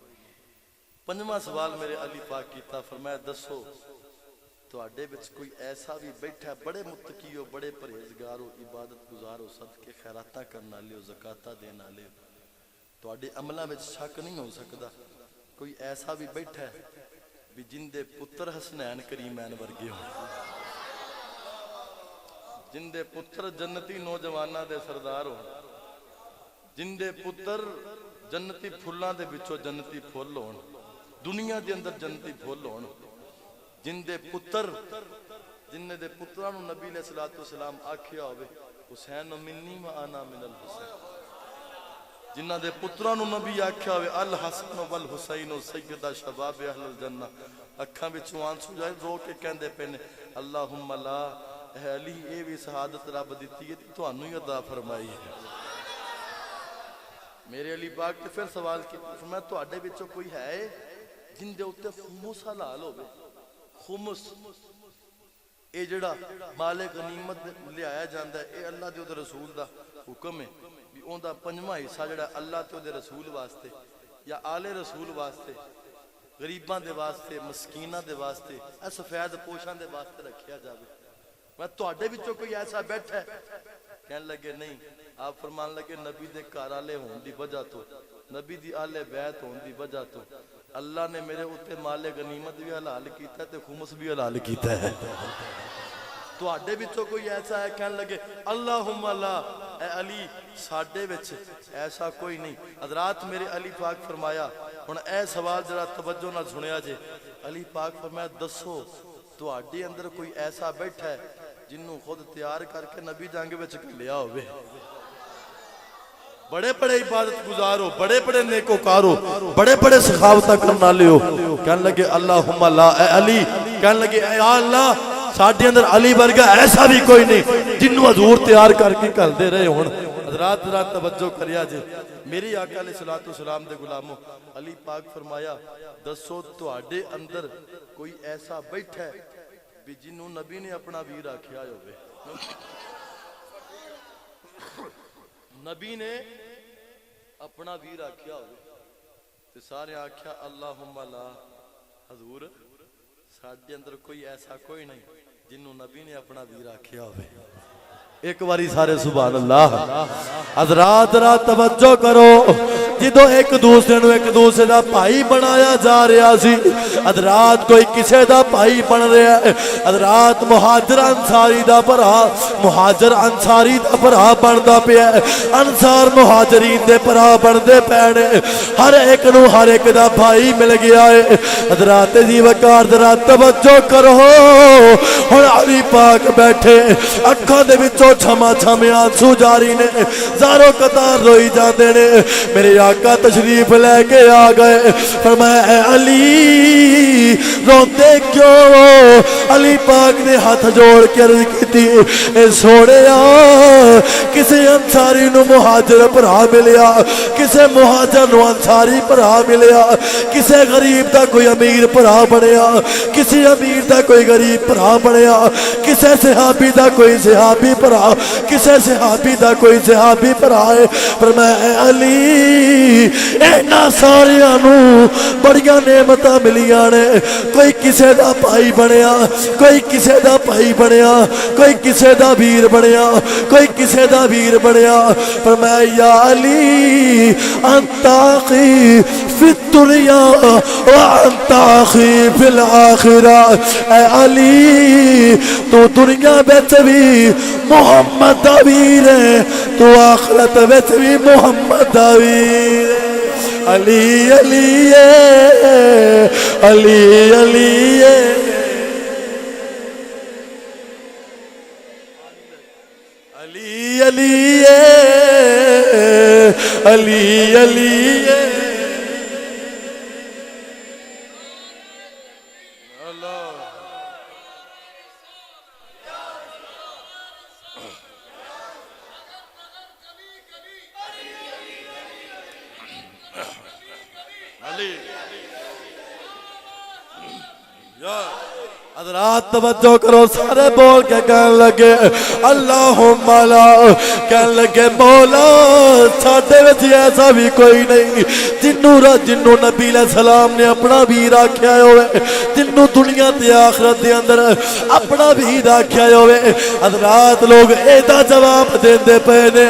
پنجواں سوال میرے علی پاک کیتا، فرمایا دسو تواڈے وچ کوئی ایسا بھی بیٹھا بڑے متقی ہو، بڑے پرہیزگار ہو، عبادت گزار ہو، صدقے خیراتاں کرن والے ہو، زکاتاں دین والے ہو، تواڈے عملاں وچ شک نہیں ہو سکدا، کوئی ایسا بھی بیٹھا ہے بھی جن دے پتر حسنین کریمین ورگے ہوں، جن دے پتر جنتی نوجواناں دے سردار ہوں، جن دے پتر جنتی پھلاں دے وچوں جنتی پھل ہون، دنیا دے اندر جنتی پھل ہون، جن دے پتر جن دے پتراں نو نبی علیہ الصلوۃ والسلام آکھیا ہوئے حسین منی و انا من الحسین، جنہ دے پتراں نو نبی آکھیا ہوئے الحسن والحسین سیدہ شباب اہل الجنہ، اکھاں وچوں آنسو جائے رو کے کہندے پے نے اللہم لا، اے علی اے وی شہادت رب دتی ہے تانوں ہی عطا فرمائی ہے۔ میرے علی پاک تے پھر سوال کیتا، فرمایا تواڈے وچوں کوئی ہے جن دے اوتے خمس حلال ہوے؟ خمس اے جڑا مال غنیمت لے آیا جاندا ہے، اے اللہ دے او رسول دا حکم ہے بھی اون دا پنجواں حصہ جڑا اللہ تے او دے رسول واسطے یا آل رسول واسطے، غریباں دے واسطے، مسکیناں دے واسطے، اے سفید پوشاں دے واسطے رکھیا جاوے۔ میں تواڈے وچوں کوئی ایسا بیٹھا ہے؟ کہنے لگے نہیں، آپ فرمان لگے نبی دے گھر والے ہون دی وجہ تو، نبی دی اہل بیت ہون دی وجہ تو اللہ نے میرے اوتے مال غنیمت بھی حلال کیتا ہے تے خمس بھی حلال کیتا ہے۔ تواڈے وچوں کوئی ایسا ہے؟ کہنے لگے اللہم لا، اے علی ساڈے وچ ایسا کوئی نہیں۔ حضرات میرے علی پاک فرمایا، ہن اے سوال ذرا توجہ نال سنیا جے، علی پاک فرمایا دسو تواڈے اندر کوئی ایسا بیٹھا ہے جنوں خود تیار کر کے نبی جنگ وچ گھلیا ہوئے؟ بڑے بڑے عبادت گزار ہو، بڑے بڑے نیکوکار ہو، بڑے بڑے سخاوتاں کرن والے ہو، کہنے لگے اللہم لا، اے علی کہنے لگے اے اللہ ساڈے اندر علی ورگا ایسا بھی کوئی نہیں جنوں حضور تیار کر کے گھلدے رہے ہون۔ حضرات ذرا توجہ کریا جے، میری آقا علیہ الصلوۃ والسلام دے غلاموں، علی پاک فرمایا دسو تواڈے اندر کوئی ایسا بیٹھا ہے بھی جنوں نبی نے اپنا ویر آکھیا ہوئے؟ نبی نے اپنا ویر آکھیا ہوئے تے سارے آکھیا اللہم لا، حضور ساڈے اندر کوئی ایسا کوئی نہیں جنوں نبی نے اپنا ویر آکھیا ہوئے۔ ایک باری سارے سبحان اللہ۔ حضرات را توجہ کرو، جدو ایک دوسرے دا بھائی بنایا جا رہا سی، حضرات کوئی کسے دا بھائی بن رہا ہے، حضرات مہاجر انصاری دا بھرا، مہاجر انصاری دا بھرا بندا پیا ہے، انصار مہاجرین دے بھرا بندے پینے، ہر ایک نو ہر ایک دا بھائی مل گیا ہے۔ حضرات دی وقار ذرا توجہ کرو، ہن علی پاک بیٹھے، اکھاں دے وچوں چھما چھمے آنسو جاری نے، زارو قطار روئی جاندے نے، میرے آقا تشریف لے کے آ گئے، فرمایا اے علی روتے کیوں؟ علی پاک نے ہاتھ جوڑ کے عرض کیتی اے سوڑیا کسے انصاری نو مہاجر بھرا ملیا، کسے مہاجر نو انصاری بھرا ملیا، کسے غریب دا کوئی امیر بھرا بنیا، کسے امیر دا کوئی غریب بھرا بنیا، کسے صحابی دا کوئی صحابی بھرا، کسے صحابی دا کوئی صحابی بھرا ہے۔ فرمایا اے علی اینا ساریاں نو بڑیاں نعمتاں ملیاں نے، کوئی کسے دا بھائی بنیا، کوئی کسے دا بھائی بنیا، کوئی کسے دا ویر بنیا، کوئی کسے دا ویر بنیا۔ فرمایا یا علی انت اخی فی الدنیا وانت اخی فی الاخرہ، اے علی تو دنیا وچ بھی محمد دا ویر ہے، تو آخرت وچ بھی محمد دا ویر ہے۔ علی علی علی علی علی علی علی علی حضرات توجہ کرو سارے بول کے کہنے لگے اللہم لا، کہنے لگے مولا ساڈے وچ ایسا بھی کوئی نہیں جنوں نبی علیہ السلام نے اپنا ویر آکھیا ہوئے، جنوں دنیا تے آخرت دے اندر اپنا ویر آکھیا ہوئے۔ حضرات لوگ ایدا جواب دیندے پے نے،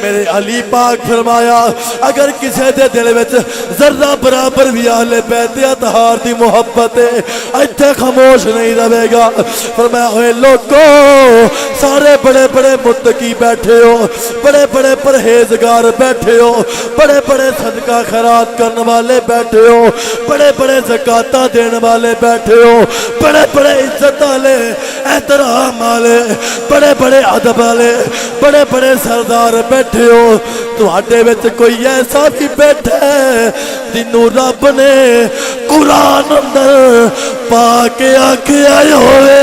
میرے علی پاک فرمایا اگر کسی دے دل وچ ذرہ برابر بھی اہل بیت اطہار دی محبت ہے ایتھے خاموش نہیں رہے گا۔ فرمایا ہوئے لوگو سارے بڑے بڑے متقی بیٹھے ہو، بڑے بڑے پرہیزگار بیٹھے ہو، بڑے بڑے صدقہ خیرات کرنے والے بیٹھے ہو، بڑے بڑے زکاتہ دینے والے بیٹھے ہو، بڑے بڑے عزت والے احترام والے، بڑے بڑے ادب والے، بڑے بڑے سردار بیٹھے ہو، تواڈے وچ کوئی ایسا بھی بیٹھا ہے جنوں رب نے قرآن اندر پا کے آکھے آئے ہوئے۔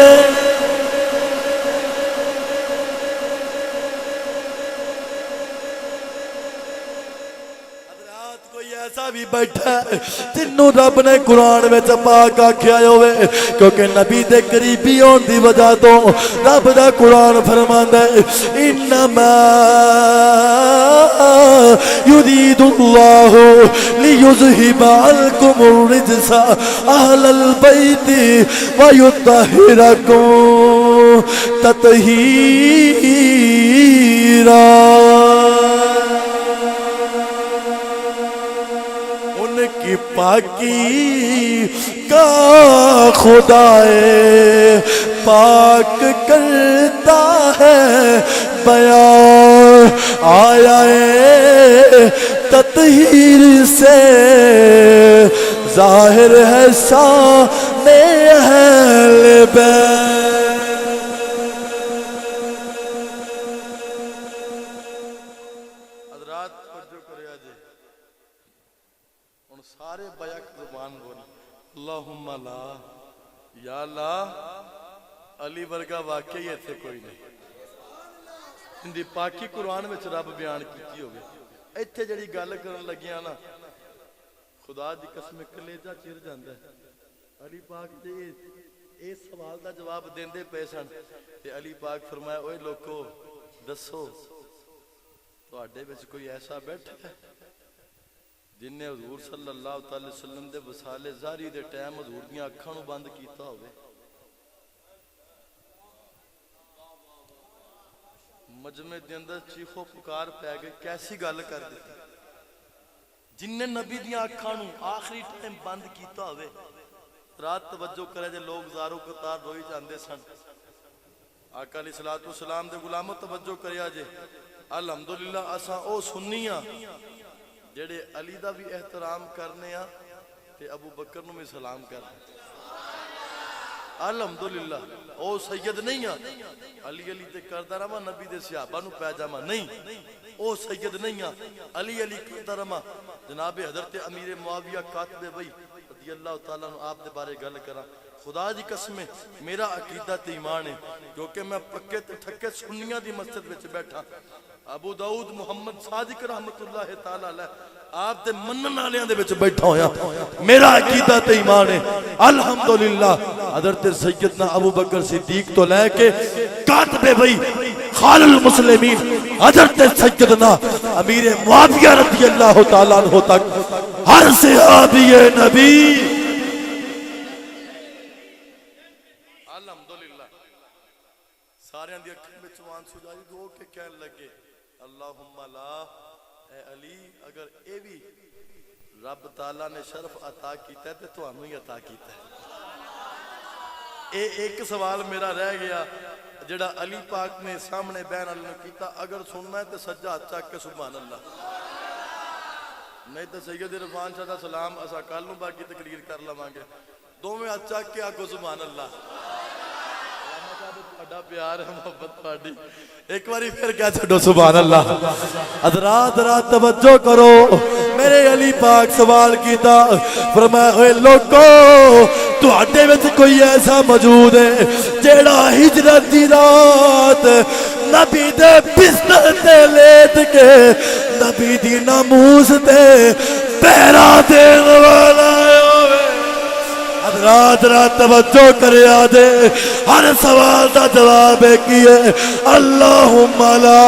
حضرات کوئی ایسا بھی بیٹھا ہے جنوں رب نے قرآن میں پاک آکھے آئے ہوئے، کیونکہ نبی دے قریبی ہون دی وجہ تو رب دا قرآن فرماندا ہے انما يريد الله ليذهب عنكم الرجس أهل البيت ويطهركم تطهيرا۔ ان کی پاکی کا خدائے پاک کرتا ہے بیان، آیا ہے تطہیر سے ظاہر ہے شان اہل بیت۔ حضرات توجہ کریا جی، ان سارے بیک زبان بول اللہم لا، یا اللہ علی ورگا واقعی ایتھے کوئی نہیں، اندی پاکی قرآن میں رب بیان کیتی ہوگی۔ ایتھے جڑی گل کرن لگیاں نا خدا دی قسم کلیجہ چیر جاندا ہے۔ علی پاک دے اس سوال دا جواب دیندے پے سن تے علی پاک فرمایا اوے لوکو دسو تواڈے وچ کوئی ایسا بیٹھا ہے جن نے حضور صلی اللہ علیہ وسلم دے وصال ظاہری دے ٹائم حضور دیاں اکھاں نوں بند کیتا ہوئے؟ مجمع دے اندر چیخو پکار پہ گئے، کیسی گل کر دیتی جن نے نبی دیاں اکھاں نوں آخری ٹائم بند کیتا ہوئے۔ رات توجہ کرے جے لوگ زارو قطار روئی جاندے سن۔ آقا علیہ السلام دے غلاموں توجہ کریا جے، الحمدللہ اساں او سنیاں جڑے علی دا بھی احترام کرنے ہاں تے ابو بکر نوں بھی سلام کرنے۔ الحمدللہ او سید نہیں ہاں علی تے کردہ رہا نبی دے صحابہ نو پیجامہ نہیں، او سید نہیں ہاں علی کردہ رہا جناب حضرت امیر معاویہ کاتب وحی رضی اللہ تعالیٰ عنہ آپ دے بارے گل کرا۔ خدا دی قسم میرا عقیدہ تے ایمان ہے کیونکہ میں پکے تے ٹھکے سنیاں دی مسجد وچ بیٹھا۔ ابو داؤد محمد صادق رحمت اللہ تعالیٰ علیہ آپ دے منن والیاں دے وچ بیٹھا ہویا، میرا عقیدہ تے ایمان ہے الحمدللہ حضرت سیدنا ابو بکر صدیق تو لے کے کاتب وحی خال المسلمین حضرت سیدنا امیر معاویہ رضی اللہ تعالیٰ عنہ تک ہر صحابی نبی الحمدللہ سارے اندھی اکھیں میں چوان سجائی دو کے کہنے لگے اللہم لا، اے علی اگر اے بھی رب تعالیٰ نے شرف عطا کیتا ہے تو ہمیں ہی عطا کیتا ہے۔ ایک سوال میرا رہ گیا جڑا علی پاک نے سامنے بین علی نے کیتا، اگر سننا ہے تو سجا ہاتھ چاک کے سبحان اللہ، نہیں تو سید عرفان شاہ دا سلام اسا کل نوں باقی تقریر کر لواں گے، دوویں ہاتھ چاک کے آکھو سبحان اللہ۔ بڑا پیار ہے محبت پاڑی، ایک باری پھر کیا چھڑو سبحان اللہ۔ حضرات رات توجہ کرو، میرے علی پاک سوال کیتا، فرمایا اے لوگو تواڈے وچ کوئی ایسا موجود ہے جیڑا ہجرت دی رات نبی دے بستر تے لیٹ کے نبی دی ناموس تے پہرا دین والا ہوئے؟ رات رات توجہ کریا دے ہر سوال دا جواب کی ہے اللہم لا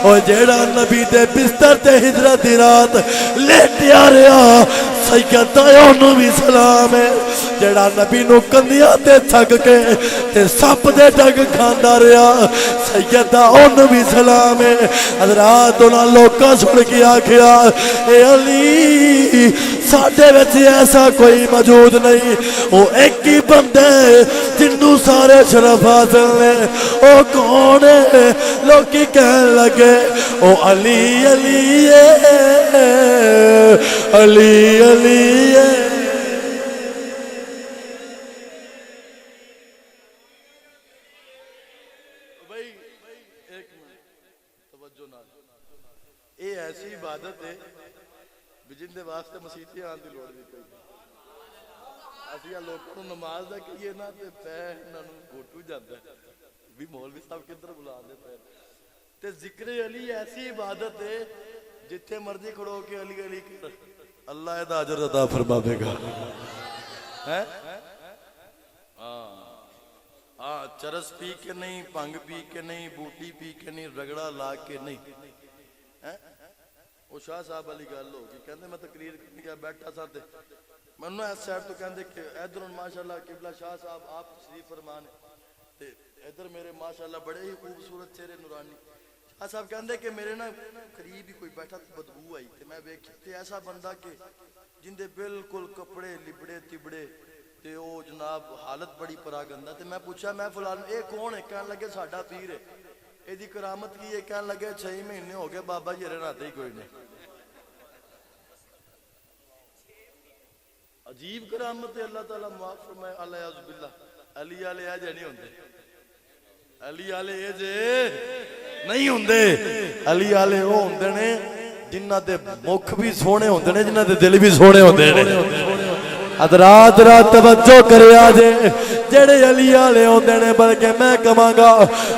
او جیڑا نبی دے بستر تے ہجرت دی رات لیٹیا رہا سیدہ اونوں بھی سلام ہے جیڑا نبی نو کندیاں تے تھک کے تے سپ دے ڈگ کھاندا رہا سیدہ اونوں بھی سلام ہے حضرات انہاں لوکاں سن کے آکھیا اے علی ساڈے وچ ایسا کوئی موجود نہیں او ایک ہی بندے جنوں سارے شرف حاصل نے او کون ہے لوکی کہن لگے او علی علی علی علی یہ ایسی عبادت ہے جن دے واسطے مسیتیں آن دی لوڑ نہیں کوئی اسی لوگوں کو نماز دا کہیے نا تے پیر انہاں نوں گھٹو جاندا ہے بھی مولوی صاحب کدھر بلا دے پیر تے ذکر علی ایسی عبادت ہے جتھے مرضی کھڑو کے علی علی کر اللہ دا اجر عطا فرماوے گا ہیں ہاں چرس پی کے نہیں بھنگ پی کے نہیں بوٹی پی کے نہیں رگڑا لا کے نہیں وہ شاہ صاحب علی گل ہو گئی کہندے میں تقریر کرنے گیا بیٹھا سا تے منوں اس سائڈ تو کہندے کہ ادھر ماشاءاللہ قبلہ شاہ صاحب آپ تشریف فرمان تے ادھر میرے ماشاءاللہ بڑے ہی خوبصورت چہرے نورانی شاہ صاحب کہندے کہ میرے نا قریب ہی کوئی بیٹھا تے بدبو آئی تے میں ویکھیا تے ایسا بندہ کہ جن دے بالکل کپڑے لبڑے تبڑے تے او جناب حالت بڑی پراگندہ تے میں پوچھا میں فلان اے کون ہے کہنے لگے ساڈا پیر ہے اے دی کرامت کی ہے کہنے لگے 6 مہینے ہو گئے بابا جی رہنا ہی کوئی نہیں عجیب کرامت ہے اللہ تعالیٰ معاف فرمائے اللہ عز باللہ علی آلے آجے نہیں ہوندے علی آلے آجے نہیں ہوندے علی آلے وہ ہوندے نے جنہ دے مکھ بھی سونے ہوندے نے جنہ دے دل بھی سونے ہوندے نے رات رات توجہ کرے آجے جڑے علی آلے ہوندے نے بلکہ میں کہاں گا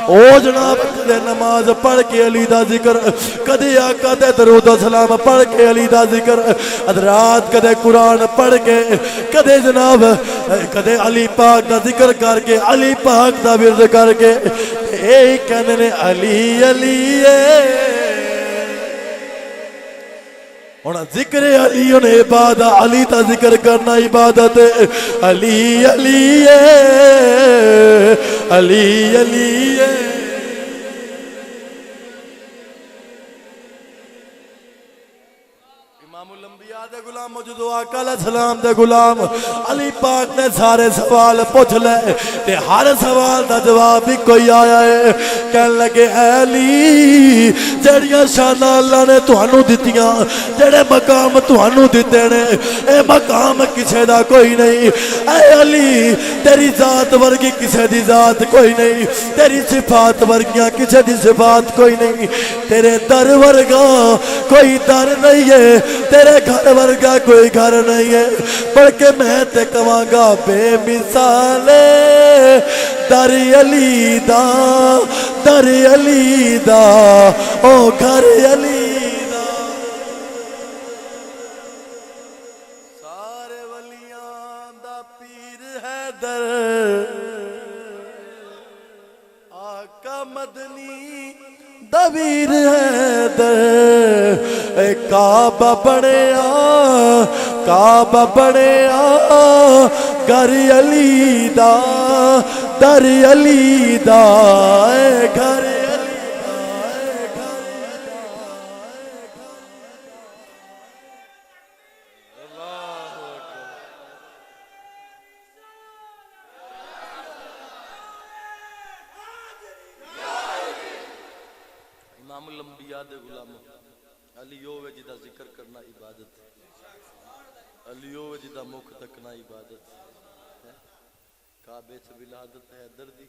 او جناب کدے نماز پڑھ کے علی دا ذکر کدے آقا دے درود و سلام پڑھ کے علی دا ذکر رات کدے قرآن پڑھ کے کدے جناب کدے علی پاک دا ذکر کر کے علی پاک دا ورد کر کے اے کہنے نے علی علی اور ذکر علی انہیں عبادت علی تا ذکر کرنا عبادت علی علی علی علی امام الانبیاء دے غلام موجود آقا علیہ السلام دے غلام علی پاک نے سارے سوال پوچھ لے تے ہر سوال دا جواب بھی کوئی آیا ہے کہنے لگے اے علی جڑیاں شانہ اللہ نے تہانوں دتیاں جڑے مقام تہانوں دتے نے اے مقام کسے دا کوئی نہیں اے علی تیری ذات ورگی کسے دی ذات کوئی نہیں تیری صفات ورگیاں کسے دی صفات کوئی نہیں تیرے در ورگا کوئی در نہیں ہے تیرے گھر ورگا کوئی گھر نہیں ہے بلکہ میں تے کہاں گا بے مثال در علی دا در علی دا او گھر علی دا سارے ولیاں دا پیر ہے در آقا مدنی دبیر ہے در اے کعبہ بڑیا گھر علی دا در علی دا اے گھر امام الانبیاء دے غلاموں علی ہوئے جدا ذکر کرنا عبادت علی ہوئے جدا مکھ تکنا عبادت کعبے سے ولادت ہے دردی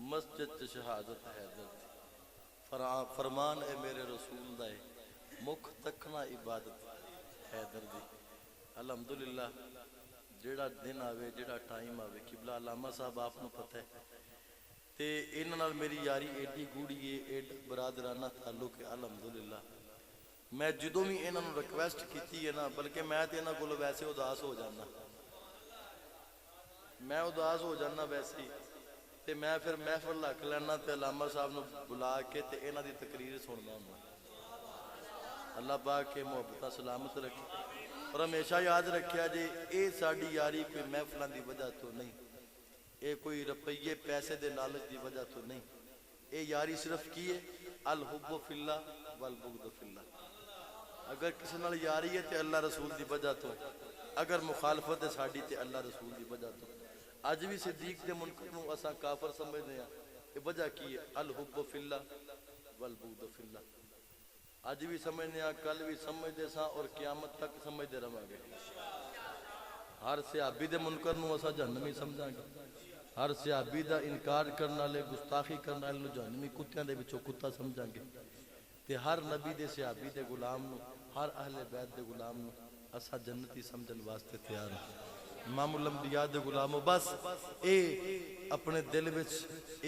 مسجد سے شہادت ہے دردی فرمان ہے میرے رسول دائے مکھ تکنا عبادت ہے دردی الحمدللہ جڑا دن آوے جڑا ٹائم آوے قبلہ علامہ صاحب آپ نے پتہ ہے تے انہاں میری یاری ایڈی گوڑی ہے ایڈ برادرانہ تعلق ہے الحمدللہ میں جدوں بھی انہاں نوں ریکویسٹ کیتی ہے نا بلکہ میں تے انہاں کول ویسے اداس ہو جانا میں اداس ہو جانا ویسے ہی تے میں پھر محفل رکھ لینا تے علامہ صاحب نو بلا کے تے انہاں دی تقریر سننا ہوں. اللہ پاک کے محبت سلامت رکھے اور ہمیشہ یاد رکھیا جی اے ساڈی یاری کوئی محفلاں دی وجہ تو نہیں, اے کوئی روپیے پیسے دے لالچ دی وجہ تو نہیں. اے یاری صرف کی ہے الحب فی اللہ والبغض فی اللہ. اگر کسی نال یاری ہے تے اللہ رسول دی وجہ تو, اگر مخالفت ہے ساڈی تے اللہ رسول دی وجہ تو. اج بھی صدیق دے منکر نو اساں کافر سمجھدے ہاں, اے وجہ کی ہے الحب فی اللہ والبغض فی اللہ. اج بھی سمجھنے ہاں, کل بھی سمجھدے ساں اور قیامت تک سمجھدے رہاں گے. ہر صحابی دے منکر نو اساں جہنمی سمجھاں گے, ہر صحابی دا انکار کرنے والے گستاخی کرنے والے نو جہنمی کتیاں دے وچوں کتا سمجھاں گے. تے ہر نبی دے صحابی دے غلام نو, ہر اہل بیت دے غلام نو اساں جنتی سمجھن واسطے تیار ہاں. امام الانبیاء دے غلامو بس اے اپنے دل وچ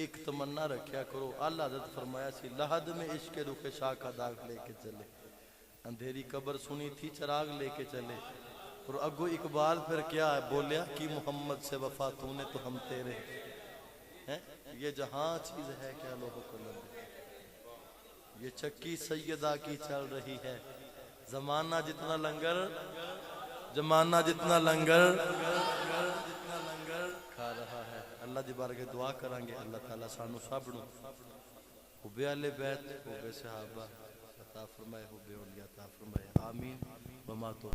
ایک تمنا رکھیا کرو. اللہ حضرت فرمایا سی لحد میں عشق رخ شاہ کا داغ لے کے چلے, اندھیری قبر سنی تھی چراغ لے کے چلے. اور اگو اقبال پھر کیا ہے بولیا کہ محمد سے وفا تو نے تو ہم تیرے ہیں. یہ جہاں چیز ہے کیا لوہو قلم, یہ چکی سیدہ کی چل رہی ہے. زمانہ جتنا لنگر, زمانہ جتنا لنگر کھا رہا ہے. اللہ دی بارگاہ دعا کریں گے اللہ تعالیٰ سانو سب نو حب اہل بیت, حب صحابہ عطا فرمائے, حب اولیاء عطا فرمائے. آمین. وما تو